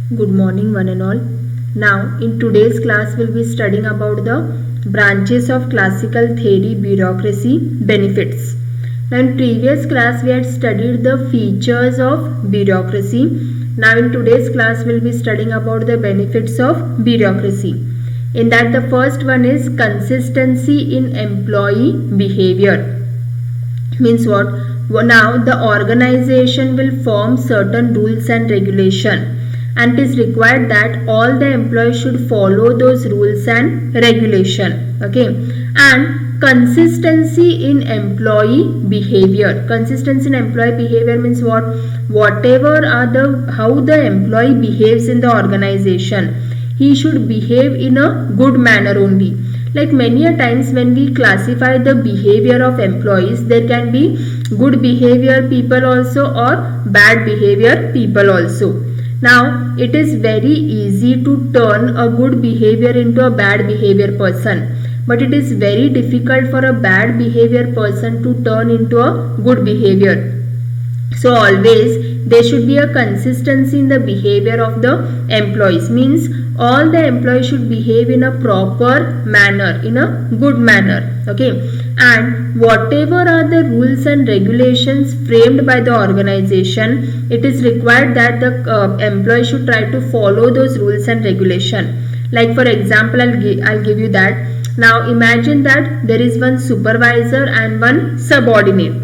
Good morning one and all. Now in today's class we'll be studying about the branches of classical theory, bureaucracy, benefits. Now in previous class we had studied the features of bureaucracy. Now in today's class we'll be studying about the benefits of bureaucracy. In that the first one is consistency in employee behavior. Means what? Now the organization will form certain rules and regulation, and it is required that all the employees should follow those rules and regulation. Okay, and consistency in employee behavior. Consistency in employee behavior means what? Whatever are the how the employee behaves in the organization, he should behave in a good manner only. Like many a times when we classify the behavior of employees, there can be good behavior people also or bad behavior people also. Now it is very easy to turn a good behavior into a bad behavior person, but it is very difficult for a bad behavior person to turn into a good behavior. So always there should be a consistency in the behavior of the employees. Means all the employees should behave in a proper manner, in a good manner. Okay, and whatever are the rules and regulations framed by the organization, it is required that the employee should try to follow those rules and regulation. Like for example, I'll give you that. Now imagine that there is one supervisor and one subordinate.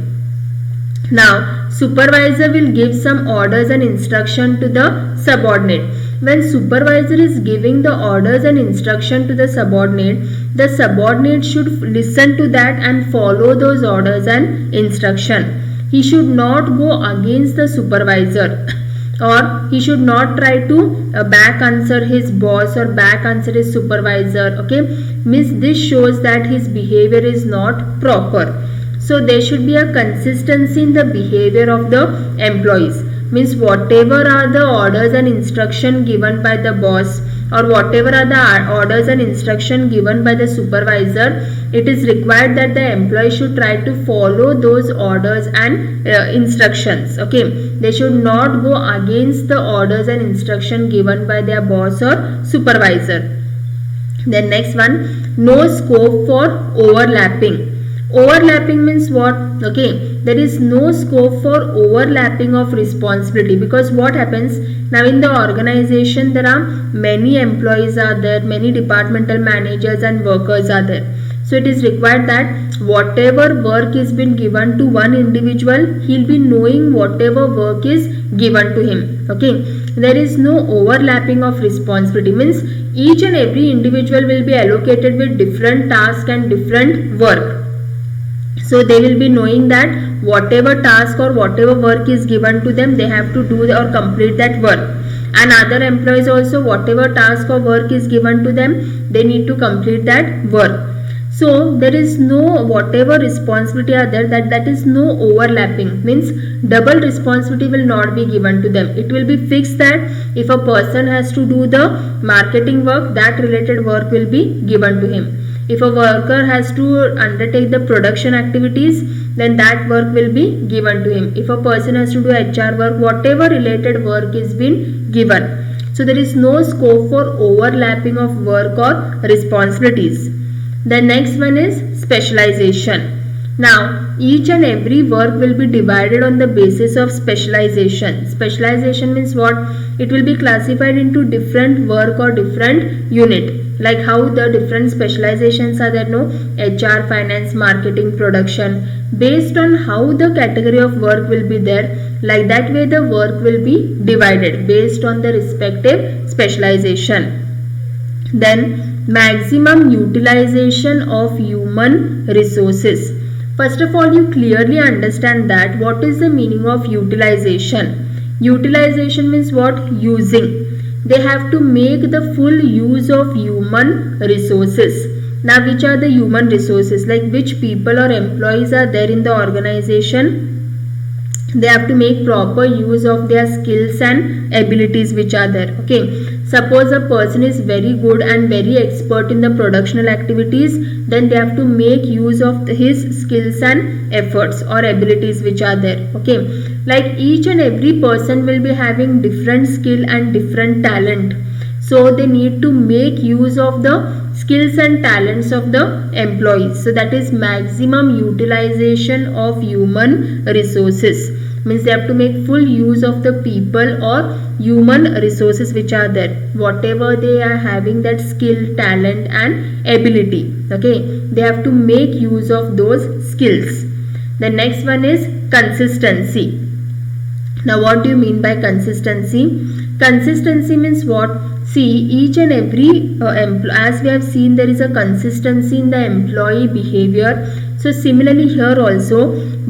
Now supervisor will give some orders and instruction to the subordinate. When supervisor is giving the orders and instruction to the subordinate should listen to that and follow those orders and instruction. He should not go against the supervisor, or he should not try to back answer his boss or back answer his supervisor. Okay, means this shows that his behavior is not proper. So there should be a consistency in the behavior of the employees. Means whatever are the orders and instruction given by the boss, or whatever are the orders and instruction given by the supervisor, it is required that the employee should try to follow those orders and instructions. Okay, they should not go against the orders and instruction given by their boss or supervisor. Then next one, no scope for overlapping. Overlapping means what? Okay, there is no scope for overlapping of responsibility, because what happens now in the organization, there are many employees are there, many departmental managers and workers are there. So it is required that whatever work is been given to one individual, he'll be knowing whatever work is given to him. Okay, there is no overlapping of responsibility. Means each and every individual will be allocated with different tasks and different work. So they will be knowing that whatever task or whatever work is given to them, they have to do or complete that work. And other employees also, whatever task or work is given to them, they need to complete that work. So there is no whatever responsibility are there, that is no overlapping. Means double responsibility will not be given to them. It will be fixed that if a person has to do the marketing work, that related work will be given to him. If a worker has to undertake the production activities, then that work will be given to him. If a person has to do HR work, whatever related work is been given. So there is no scope for overlapping of work or responsibilities. The next one is specialization. Now each and every work will be divided on the basis of specialization. Specialization means what? It will be classified into different work or different unit. Like how the different specializations are there, no? HR, finance, marketing, production. Based on how the category of work will be there, like that way the work will be divided based on the respective specialization. Then maximum utilization of human resources. First of all, you clearly understand that what is the meaning of utilization. Utilization means what? Using. They have to make the full use of human resources. Now which are the human resources? Like which people or employees are there in the organization? They have to make proper use of their skills and abilities which are there. Okay, suppose a person is very good and very expert in the productional activities, then they have to make use of his skills and efforts or abilities which are there. Okay, like each and every person will be having different skill and different talent, so they need to make use of the skills and talents of the employees. So that is maximum utilization of human resources, means they have to make full use of the people or human resources which are there, whatever they are having that skill, talent and ability. Okay, they have to make use of those skills. The next one is consistency. Now what do you mean by consistency? Consistency means what? See, each and every as we have seen, there is a consistency in the employee behavior. So similarly here also,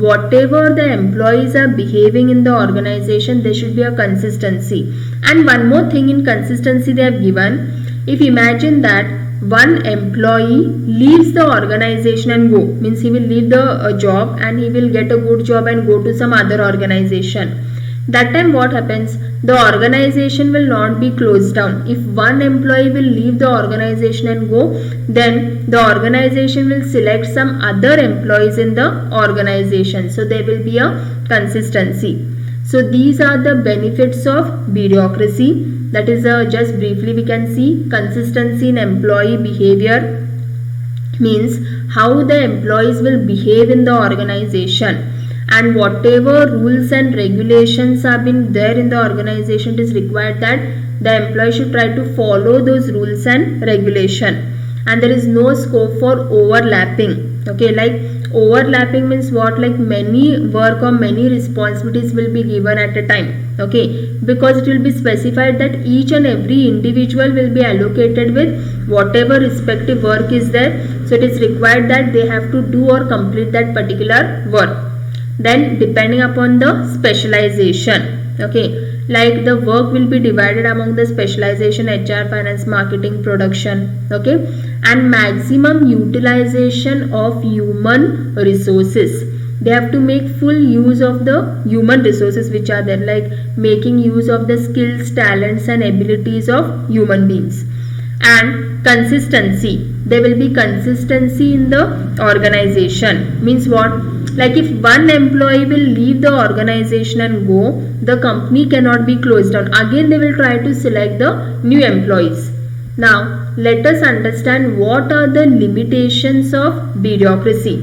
whatever the employees are behaving in the organization, there should be a consistency. And one more thing in consistency they have given, if imagine that one employee leaves the organization and go, means he will leave the job and he will get a good job and go to some other organization. That time what happens? The organization will not be closed down. If one employee will leave the organization and go, then the organization will select some other employees in the organization. So there will be a consistency. So these are the benefits of bureaucracy. That is just briefly we can see consistency in employee behavior means how the employees will behave in the organization, and whatever rules and regulations have been there in the organization, it is required that the employee should try to follow those rules and regulation, and there is no scope for overlapping. Okay, like overlapping means what? Like many work or many responsibilities will be given at a time. Okay, because it will be specified that each and every individual will be allocated with whatever respective work is there. So it is required that they have to do or complete that particular work. Then depending upon the specialization, okay, like the work will be divided among the specialization HR, finance, marketing, production, okay, and maximum utilization of human resources. They have to make full use of the human resources which are there, like making use of the skills, talents and abilities of human beings. And consistency, there will be consistency in the organization, means what? Like if one employee will leave the organization and go, the company cannot be closed down. Again they will try to select the new employees. Now let us understand what are the limitations of bureaucracy.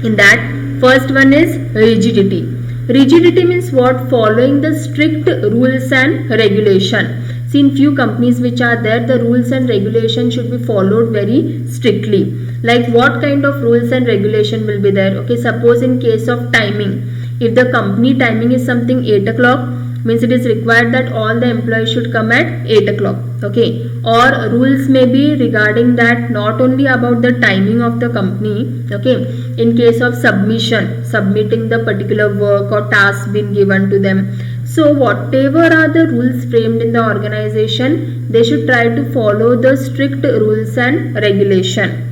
In that, first one is rigidity. Rigidity means what? Following the strict rules and regulation. See, in few companies which are there, the rules and regulation should be followed very strictly. Like what kind of rules and regulation will be there? Okay, suppose in case of timing, if the company timing is something 8 o'clock, means it is required that all the employees should come at 8 o'clock. Okay, or rules may be regarding that not only about the timing of the company. Okay, in case of submitting the particular work or task been given to them. So whatever are the rules framed in the organization, they should try to follow the strict rules and regulation.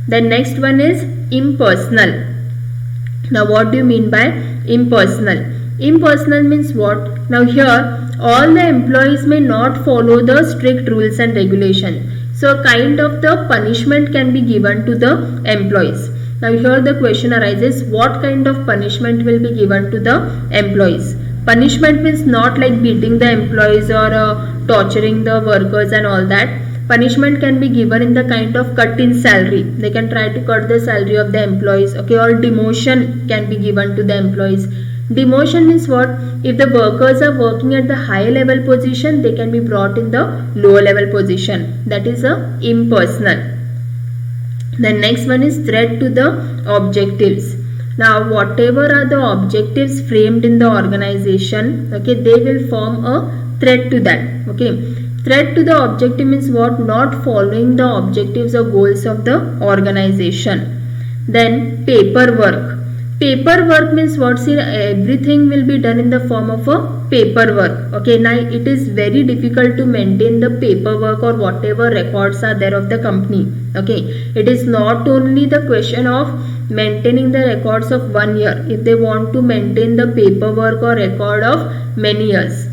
The next one is impersonal. Now what do you mean by impersonal? Impersonal means what? Now here all the employees may not follow the strict rules and regulation. So kind of the punishment can be given to the employees. Now here the question arises, what kind of punishment will be given to the employees? Punishment means not like beating the employees or torturing the workers and all that. Punishment can be given in the kind of cut in salary. They can try to cut the salary of the employees. Okay, or demotion can be given to the employees. Demotion means what? If the workers are working at the high level position, they can be brought in the lower level position. That is a impersonal. The next one is threat to the objectives. Now whatever are the objectives framed in the organization, okay, they will form a threat to that. Okay, threat to the objective means what? Not following the objectives or goals of the organization. Then paperwork. Paperwork means what? See, everything will be done in the form of a paperwork. Okay, now it is very difficult to maintain the paperwork or whatever records are there of the company. Okay, it is not only the question of maintaining the records of 1 year. If they want to maintain the paperwork or record of many years.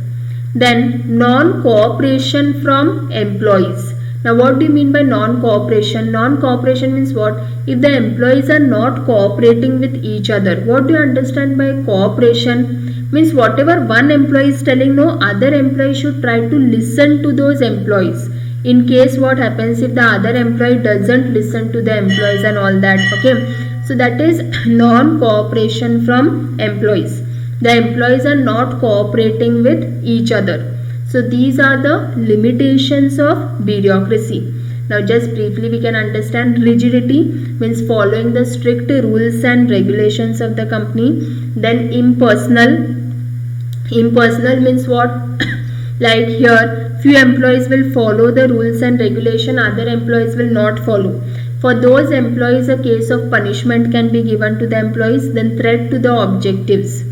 Then non-cooperation from employees. Now what do you mean by non-cooperation? Non-cooperation means what? If the employees are not cooperating with each other. What do you understand by cooperation? means whatever one employee is telling, no other employee should try to listen to those employees. In case what happens if the other employee doesn't listen to the employees and all that, okay, so that is non-cooperation from employees. The employees are not cooperating with each other. So these are the limitations of bureaucracy. Now just briefly we can understand. Rigidity means following the strict rules and regulations of the company. Then impersonal means what? Like here few employees will follow the rules and regulation, other employees will not follow. For those employees, a case of punishment can be given to the employees. Then threat to the objectives.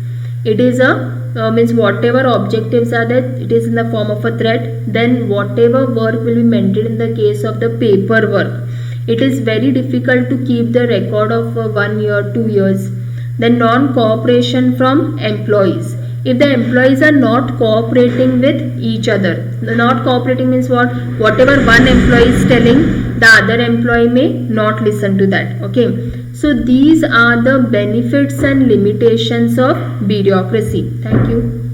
It is a means whatever objectives are there, it is in the form of a threat. Then whatever work will be maintained in the case of the paperwork. It is very difficult to keep the record of 1 year, 2 years. Then non-cooperation from employees. If the employees are not cooperating with each other, not cooperating means what? Whatever one employee is telling, the other employee may not listen to that. Okay, so these are the benefits and limitations of bureaucracy. Thank you.